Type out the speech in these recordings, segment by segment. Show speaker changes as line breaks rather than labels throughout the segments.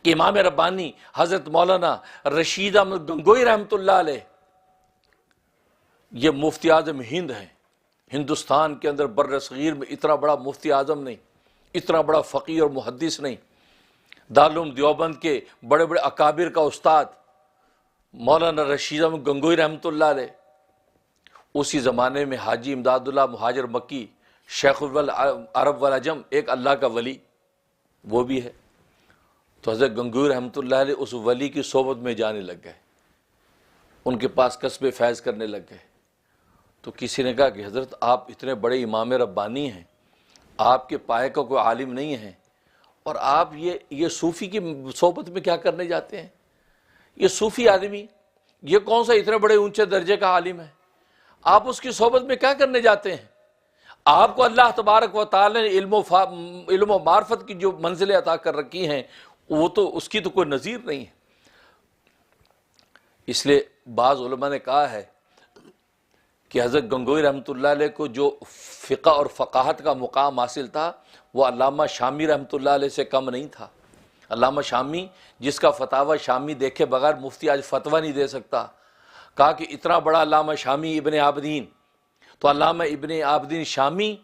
کہ امام ربانی حضرت مولانا رشید احمد گنگوئی رحمۃ اللہ علیہ یہ مفتی اعظم ہند ہیں. ہندوستان کے اندر بر صغیر میں اتنا بڑا مفتی اعظم نہیں، اتنا بڑا فقیہ اور محدث نہیں. دارالعلوم دیوبند کے بڑے بڑے اکابر کا استاد مولانا رشید احمد گنگوئی رحمۃ اللہ علیہ، اسی زمانے میں حاجی امداد اللہ مہاجر مکی شیخ العرب والعجم ایک اللہ کا ولی وہ بھی ہے. تو حضرت گنگوئی رحمۃ اللہ علیہ اس ولی کی صحبت میں جانے لگ گئے، ان کے پاس کسب فیض کرنے لگ گئے. تو کسی نے کہا کہ حضرت آپ اتنے بڑے امام ربانی ہیں، آپ کے پائے کا کوئی عالم نہیں ہے، اور آپ یہ صوفی کی صحبت میں کیا کرنے جاتے ہیں؟ یہ صوفی آدمی یہ کون سا اتنے بڑے اونچے درجے کا عالم ہے، آپ اس کی صحبت میں کیا کرنے جاتے ہیں؟ آپ کو اللہ تبارک و تعالی نے علم و معرفت کی جو منزلیں عطا کر رکھی ہیں وہ تو اس کی تو کوئی نظیر نہیں ہے. اس لیے بعض علماء نے کہا ہے کہ حضرت گنگوئی رحمۃ اللہ علیہ کو جو فقہ اور فقاہت کا مقام حاصل تھا وہ علامہ شامی رحمۃ اللہ علیہ سے کم نہیں تھا. علامہ شامی جس کا فتاوی شامی دیکھے بغیر مفتی آج فتویٰ نہیں دے سکتا. کہا کہ اتنا بڑا علامہ شامی ابن عابدین، تو علامہ ابن عابدین شامی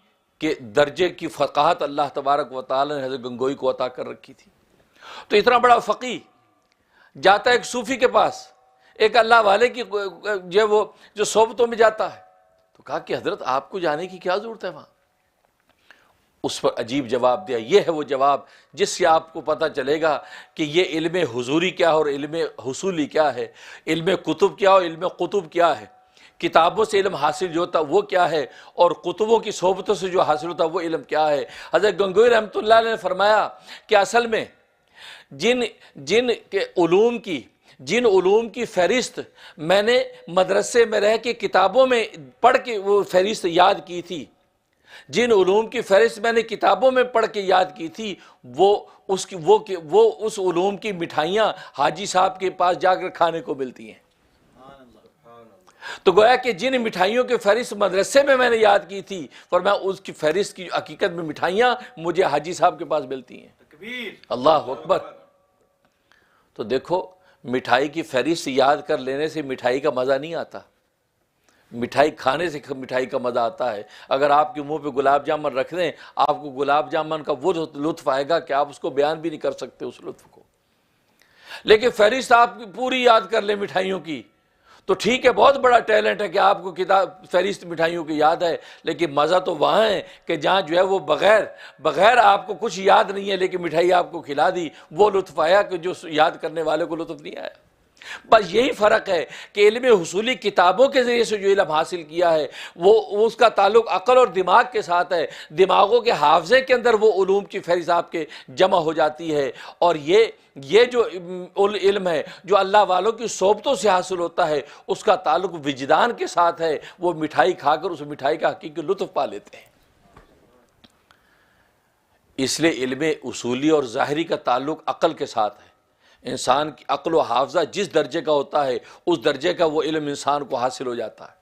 کے درجے کی فقاہت اللہ تبارک و تعالی نے حضرت گنگوئی کو عطا کر رکھی تھی. تو اتنا بڑا فقیہ جاتا ہے ایک صوفی کے پاس، ایک اللہ والے کی جو صحبتوں میں جاتا ہے. تو کہا کہ حضرت آپ کو جانے کی کیا ضرورت ہے وہاں؟ اس پر عجیب جواب دیا. یہ ہے وہ جواب جس سے آپ کو پتہ چلے گا کہ یہ علم حضوری کیا ہے اور علم حصولی کیا ہے، علم کتب کیا اور علم قطب کیا ہے. کتابوں سے علم حاصل جو ہوتا وہ کیا ہے، اور کتبوں کی صحبتوں سے جو حاصل ہوتا وہ علم کیا ہے. حضرت گنگوئی رحمۃ اللہ علیہ نے فرمایا کہ اصل میں جن علوم کی فہرست میں نے مدرسے میں رہ کے کتابوں میں پڑھ کے وہ فہرست یاد کی تھی، جن علوم کی فہرست میں نے کتابوں میں پڑھ کے یاد کی تھی وہ اس علوم کی مٹھائیاں حاجی صاحب کے پاس جا کر کھانے کو ملتی ہیں. تو گویا کہ جن مٹھائیوں کی فہرست مدرسے میں نے یاد کی تھی، فرمایا اس کی فہرست کی حقیقت میں مٹھائیاں مجھے حاجی صاحب کے پاس ملتی ہیں. اللہ اکبر. تو دیکھو مٹھائی کی فہرست یاد کر لینے سے مٹھائی کا مزہ نہیں آتا، مٹھائی کھانے سے مٹھائی کا مزہ آتا ہے. اگر آپ کے منہ پہ گلاب جامن رکھ دیں آپ کو گلاب جامن کا وہ لطف آئے گا کہ آپ اس کو بیان بھی نہیں کر سکتے اس لطف کو. لیکن فہرست آپ کی پوری یاد کر لیں مٹھائیوں کی تو ٹھیک ہے، بہت بڑا ٹیلنٹ ہے کہ آپ کو فہرست مٹھائیوں کی یاد ہے، لیکن مزہ تو وہاں ہے کہ جہاں جو ہے وہ بغیر آپ کو کچھ یاد نہیں ہے لیکن مٹھائی آپ کو کھلا دی، وہ لطف آیا کہ جو یاد کرنے والے کو لطف نہیں آیا. بس یہی فرق ہے کہ علم حصولی کتابوں کے ذریعے سے جو علم حاصل کیا ہے وہ اس کا تعلق عقل اور دماغ کے ساتھ ہے. دماغوں کے حافظے کے اندر وہ علوم کی فہرست آپ کے جمع ہو جاتی ہے. اور یہ جو علم ہے جو اللہ والوں کی صحبتوں سے حاصل ہوتا ہے اس کا تعلق وجدان کے ساتھ ہے. وہ مٹھائی کھا کر اس مٹھائی کا حقیقی لطف پا لیتے ہیں. اس لیے علم اصولی اور ظاہری کا تعلق عقل کے ساتھ ہے. انسان کی عقل و حافظہ جس درجے کا ہوتا ہے اس درجے کا وہ علم انسان کو حاصل ہو جاتا ہے.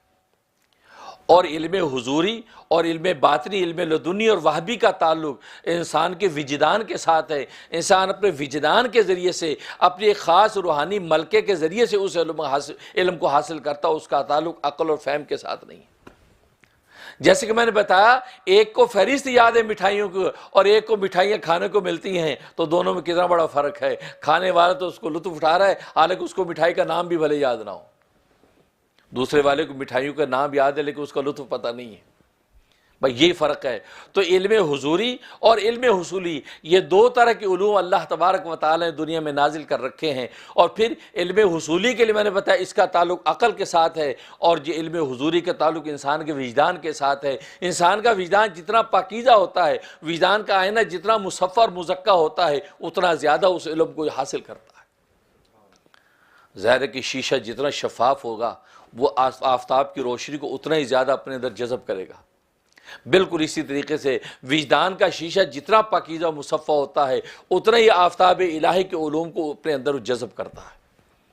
اور علم حضوری اور علم باطنی، علم لدنی اور وہبی کا تعلق انسان کے وجدان کے ساتھ ہے. انسان اپنے وجدان کے ذریعے سے اپنے خاص روحانی ملکے کے ذریعے سے اس علم کو حاصل کرتا ہے. اس کا تعلق عقل اور فہم کے ساتھ نہیں ہے. جیسے کہ میں نے بتایا ایک کو فہرست یاد ہے مٹھائیوں کو اور ایک کو مٹھائیاں کھانے کو ملتی ہیں، تو دونوں میں کتنا بڑا فرق ہے. کھانے والا تو اس کو لطف اٹھا رہا ہے حالانکہ اس کو مٹھائی کا نام بھی بھلے یاد نہ ہو. دوسرے والے کو مٹھائیوں کا نام یاد ہے لیکن اس کا لطف پتہ نہیں ہے. بھائی یہی فرق ہے. تو علم حضوری اور علم حصولی یہ دو طرح کے علوم اللہ تبارک و تعالی نے دنیا میں نازل کر رکھے ہیں. اور پھر علم حصولی کے لیے میں نے بتایا اس کا تعلق عقل کے ساتھ ہے، اور یہ علم حضوری کا تعلق انسان کے وجدان کے ساتھ ہے. انسان کا وجدان جتنا پاکیزہ ہوتا ہے، وجدان کا آئینہ جتنا مصفى اور مزکى ہوتا ہے اتنا زیادہ اس علم کو حاصل کرتا ہے. ظاہر ہے کہ شیشہ جتنا شفاف ہوگا وہ آفتاب کی روشنی کو اتنا ہی زیادہ اپنے اندر جذب کرے گا. بالکل اسی طریقے سے وجدان کا شیشہ جتنا پاکیزہ و مصفى ہوتا ہے اتنا ہی آفتاب الہی کے علوم کو اپنے اندر جذب کرتا ہے.